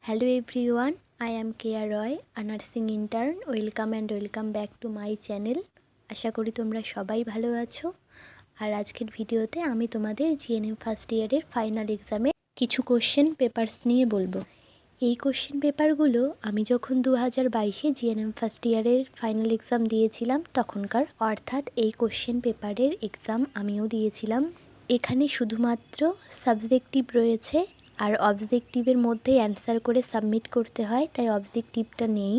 Hello everyone, I am Kia Roy, a nursing intern. Welcome and welcome back to my channel. আশা করি তোমরা সবাই ভালো আছো। আর আজকের ভিডিওতে আমি তোমাদের জিএনএম ফার্স্ট ইয়ারের ফাইনাল এক্সামে কিছু কোশ্চেন পেপারস নিয়ে বলবো। এই কোশ্চেন পেপারগুলো আমি যখন 2022-এ জিএনএম ফার্স্ট ইয়ারের ফাইনাল এক্সাম দিয়েছিলাম তখনকার, অর্থাৎ এই কোশ্চেন পেপারের এক্সাম আমিও দিয়েছিলাম। এখানে শুধুমাত্র সাবজেক্টিভ রয়েছে আর অবজেক্টিভের মধ্যে অ্যান্সার করে সাবমিট করতে হয়, তাই অবজেক্টিভটা নেই।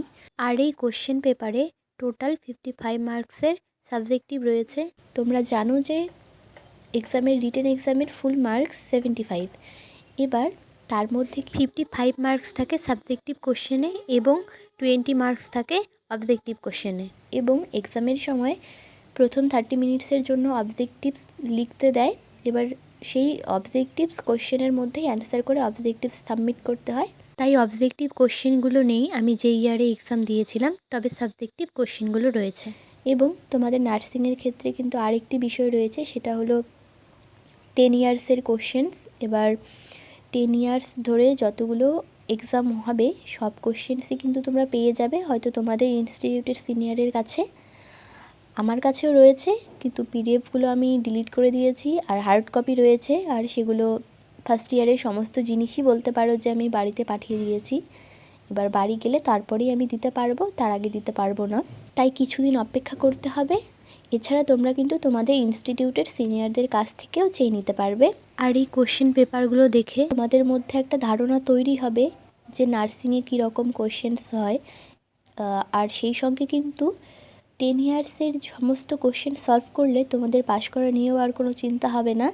আর এই কোশ্চেন পেপারে টোটাল 55 মার্কসের সাবজেক্টিভ রয়েছে। তোমরা জানো যে এক্সামের রিটেন এক্সামের ফুল মার্কস 75। এবার তার মধ্যে 55 মার্কস থাকে সাবজেক্টিভ কোশ্চেনে এবং 20 মার্কস থাকে অবজেক্টিভ কোশ্চেনে। এবং এক্সামের সময় প্রথম 30 মিনিটসের জন্য অবজেক্টিভস লিখতে দেয়। এবার সেই অবজেক্টিভস কোশ্চেনের মধ্যেই অ্যান্সার করে অবজেক্টিভ সাবমিট করতে হয়। তাই অবজেক্টিভ কোশ্চেনগুলো নেই আমি যে ইয়ারে এক্সাম দিয়েছিলাম, তবে সাবজেক্টিভ কোশ্চেনগুলো রয়েছে। এবং তোমাদের নার্সিংয়ের ক্ষেত্রে কিন্তু আরেকটি বিষয় রয়েছে, সেটা হলো 10 ইয়ার্সের কোশ্চেন্স। এবার 10 ইয়ার্স ধরে যতগুলো এক্সাম হবে সব কোশ্চেন্সই কিন্তু তোমরা পেয়ে যাবে, হয়তো তোমাদের ইনস্টিটিউটের সিনিয়রের কাছে। আমার কাছেও রয়েছে, কিন্তু পিডিএফগুলো আমি ডিলিট করে দিয়েছি, আর হার্ড কপি রয়েছে। আর সেগুলো ফার্স্ট ইয়ারের সমস্ত জিনিসই বলতে পারো যে আমি বাড়িতে পাঠিয়ে দিয়েছি। এবার বাড়ি গেলে তারপরেই আমি দিতে পারবো, তার আগে দিতে পারবো না। তাই কিছুদিন অপেক্ষা করতে হবে। এছাড়া তোমরা কিন্তু তোমাদের ইনস্টিটিউটের সিনিয়রদের কাছ থেকেও চেয়ে নিতে পারবে। আর এই কোশ্চেন পেপারগুলো দেখে তোমাদের মধ্যে একটা ধারণা তৈরি হবে যে নার্সিংয়ে কীরকম কোশ্চেন্স হয়। আর সেই সঙ্গে কিন্তু 10 ইয়ার্সের সমস্ত কোশ্চেন সলভ করলে তোমাদের পাশ করা নিয়েও আর কোনো চিন্তা হবে না।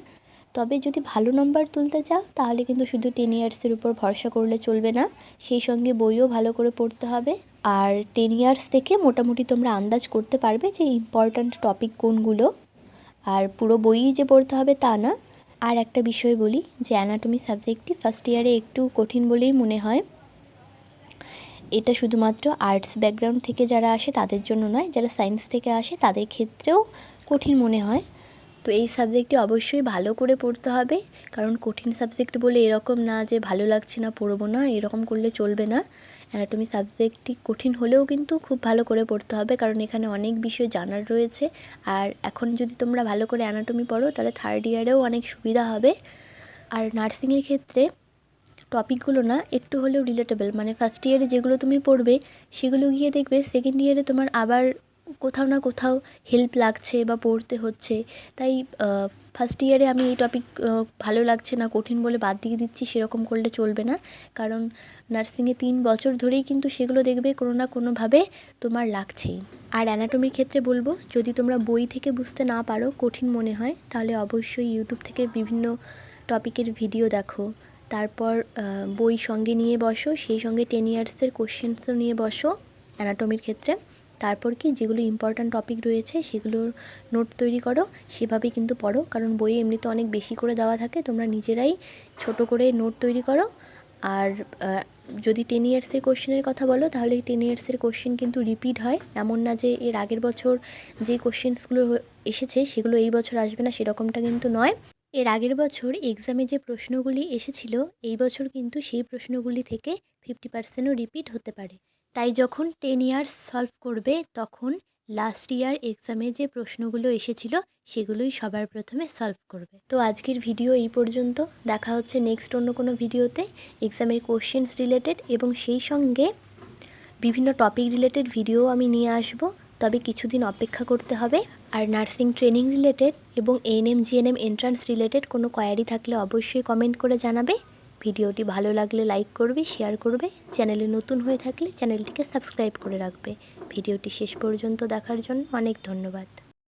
তবে যদি ভালো নম্বর তুলতে চাও তাহলে কিন্তু শুধু 10 ইয়ার্সের উপর ভরসা করলে চলবে না, সেই সঙ্গে বইও ভালো করে পড়তে হবে। আর 10 ইয়ার্স থেকে মোটামুটি তোমরা আন্দাজ করতে পারবে যে ইম্পর্ট্যান্ট টপিক কোনগুলো। আর পুরো বইই যে পড়তে হবে তা না। আর একটা বিষয় বলি যে অ্যানাটমি সাবজেক্টটি ফার্স্ট ইয়ারে একটু কঠিন বলেই মনে হয়। এটা শুধুমাত্র আর্টস ব্যাকগ্রাউন্ড থেকে যারা আসে তাদের জন্য নয়, যারা সায়েন্স থেকে আসে তাদের ক্ষেত্রেও কঠিন মনে হয়। তো এই সাবজেক্টটি অবশ্যই ভালো করে পড়তে হবে, কারণ কঠিন সাবজেক্ট বলে এরকম না যে ভালো লাগছে না পড়বো না, এরকম করলে চলবে না। অ্যানাটমি সাবজেক্টটি কঠিন হলেও কিন্তু খুব ভালো করে পড়তে হবে, কারণ এখানে অনেক বিষয় জানার রয়েছে। আর এখন যদি তোমরা ভালো করে অ্যানাটমি পড়ো তাহলে থার্ড ইয়ারেও অনেক সুবিধা হবে। আর নার্সিংয়ের ক্ষেত্রে টপিকগুলো না একটু হলেও রিলেটেবল, মানে ফার্স্ট ইয়ারে যেগুলো তুমি পড়বে সেগুলো গিয়ে দেখবে সেকেন্ড ইয়ারে তোমার আবার কোথাও না কোথাও হেল্প লাগছে বা পড়তে হচ্ছে। তাই ফার্স্ট ইয়ারে আমি এই টপিক ভালো লাগছে না কঠিন বলে বাদ দিয়ে দিচ্ছি সেরকম করলে চলবে না, কারণ নার্সিংয়ে 3 বছর ধরেই কিন্তু সেগুলো দেখবে কোনো না কোনোভাবে তোমার লাগছেই। আর অ্যানাটমির ক্ষেত্রে বলবো, যদি তোমরা বই থেকে বুঝতে না পারো, কঠিন মনে হয়, তাহলে অবশ্যই ইউটিউব থেকে বিভিন্ন টপিকের ভিডিও দেখো। তারপর বই সঙ্গে নিয়ে বসো, সেই সঙ্গে 10 ইয়ার্সের কোশ্চেন্সও নিয়ে বসো অ্যানাটমির ক্ষেত্রে। তারপর কি যেগুলো ইম্পর্ট্যান্ট টপিক রয়েছে সেগুলোর নোট তৈরি করো, সেভাবেই কিন্তু পড়ো, কারণ বইয়ে এমনিতে অনেক বেশি করে দেওয়া থাকে, তোমরা নিজেরাই ছোট করে নোট তৈরি করো। আর যদি 10 ইয়ার্সের কোশ্চেনের কথা বলো তাহলে 10 ইয়ার্সের কোশ্চেন কিন্তু রিপিট হয়, এমন না যে এর আগের বছর যে কোশ্চেন্সগুলো এসেছে সেগুলো এই বছর আসবে না, সেরকমটা কিন্তু নয়। এর আগের বছর এক্সামে যে প্রশ্নগুলি এসেছিল এই বছর কিন্তু সেই প্রশ্নগুলি থেকে 50%ও রিপিট হতে পারে। তাই যখন 10 ইয়ার্স সলভ করবে তখন লাস্ট ইয়ার এক্সামে যে প্রশ্নগুলো এসেছিল সেগুলোই সবার প্রথমে সলভ করবে। তো আজকের ভিডিও এই পর্যন্ত, দেখা হচ্ছে নেক্সট অন্য কোনো ভিডিওতে এক্সামের কোশ্চেন্স রিলেটেড এবং সেই সঙ্গে বিভিন্ন টপিক রিলেটেড ভিডিও আমি নিয়ে আসব, তবে কিছুদিন অপেক্ষা করতে হবে। আর নার্সিং ট্রেনিং রিলেটেড এবং এএনএম জিএনএম এন্ট্রান্স রিলেটেড কোনো কোয়ারি থাকলে অবশ্যই কমেন্ট করে জানাবে। ভিডিওটি ভালো লাগলে লাইক করবে, শেয়ার করবে, চ্যানেলে নতুন হয়ে থাকলে চ্যানেলটিকে সাবস্ক্রাইব করে রাখবে। ভিডিওটি শেষ পর্যন্ত দেখার জন্য অনেক ধন্যবাদ।